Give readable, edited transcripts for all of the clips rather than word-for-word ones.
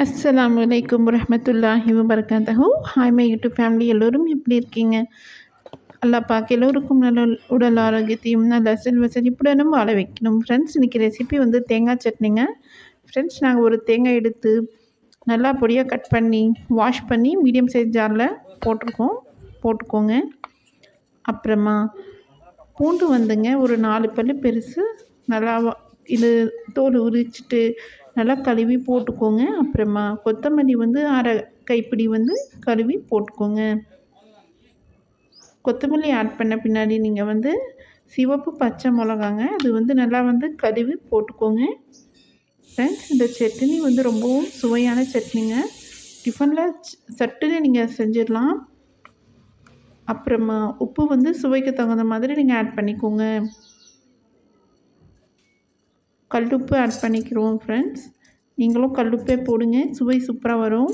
அஸ்ஸலாமு அலைக்கும் வரஹ்மத்துல்லாஹி வபரகாத்தஹு. ஹாய் மை யூடியூப் ஃபேமிலி, எல்லோரும் எப்படி இருக்கீங்க? அல்லாஹ் பாக் எல்லோருக்கும் நல்ல உடல் ஆரோக்கியத்தையும் நல்ல செல்வ செழிப்புடனும் வாழ வைக்கணும். ஃப்ரெண்ட்ஸ், இன்றைக்கி ரெசிபி வந்து தேங்காய் சட்னிங்க. ஃப்ரெண்ட்ஸ், நாங்கள் ஒரு தேங்காய் எடுத்து நல்லா பொடியாக கட் பண்ணி வாஷ் பண்ணி மீடியம் சைஸ் ஜாரில் போட்டுக்கோங்க. அப்புறமா பூண்டு வந்துங்க ஒரு 4 பல்லு பெருசு நல்லா இது தோல் உரிச்சிட்டு நல்லா கழுவி போட்டுக்கோங்க. அப்புறமா கொத்தமல்லி வந்து அரை கைப்பிடி வந்து கழுவி போட்டுக்கோங்க. கொத்தமல்லி ஆட் பண்ண பின்னாடி நீங்கள் வந்து சிவப்பு பச்சை மிளகாங்க, அது வந்து நல்லா வந்து கழுவி போட்டுக்கோங்க. ஃப்ரெண்ட்ஸ், இந்த சட்னி வந்து ரொம்பவும் சுவையான சட்னிங்க. டிஃபனில் சட்டுன்னு நீங்கள் செஞ்சிடலாம். அப்புறமா உப்பு வந்து சுவைக்கு தகுந்த மாதிரி நீங்கள் ஆட் பண்ணிக்கோங்க. கல்லுப்பு ஆட் பண்ணிக்கிறோம். ஃப்ரெண்ட்ஸ், நீங்களும் கல்லுப்பே போடுங்க, சுவை சூப்பராக வரும்.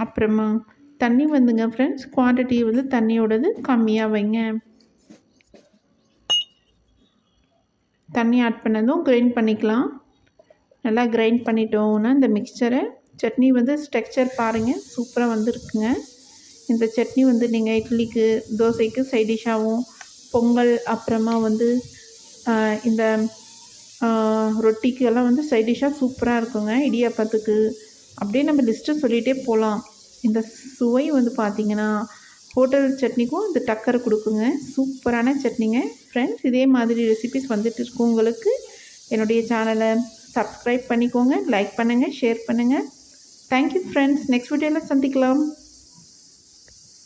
அப்புறமா தண்ணி வந்துங்க ஃப்ரெண்ட்ஸ், குவான்டிட்டி வந்து தண்ணியோடது கம்மியாக வைங்க. தண்ணி ஆட் பண்ணதும் கிரைண்ட் பண்ணிக்கலாம். நல்லா கிரைண்ட் பண்ணிட்டோன்னா இந்த மிக்சரை சட்னி வந்து ஸ்ட்ரக்சர் பாருங்கள், சூப்பராக வந்துருக்குங்க. இந்த சட்னி வந்து நீங்கள் இட்லிக்கு தோசைக்கு சைடிஷ்ஷாகவும், பொங்கல் அப்புறமா வந்து இந்த ரொட்டிக்கு எல்லாம் வந்து சைடிஷ்ஷாக சூப்பராக இருக்குங்க. இடியாப்பத்துக்கு அப்படியே நம்ம லிஸ்ட்டு சொல்லிகிட்டே போகலாம். இந்த சுவை வந்து பார்த்திங்கன்னா ஹோட்டல் சட்னிக்கும் இந்த டக்கரை கொடுக்குங்க. சூப்பரான சட்னிங்க. ஃப்ரெண்ட்ஸ், இதே மாதிரி ரெசிபிஸ் வந்துட்டு இருக்கும் உங்களுக்கு. என்னுடைய சேனலை சப்ஸ்கிரைப் பண்ணிக்கோங்க, லைக் பண்ணுங்கள், ஷேர் பண்ணுங்கள். Thank you friends. நெக்ஸ்ட் வீடியோவில் சந்திக்கலாம்.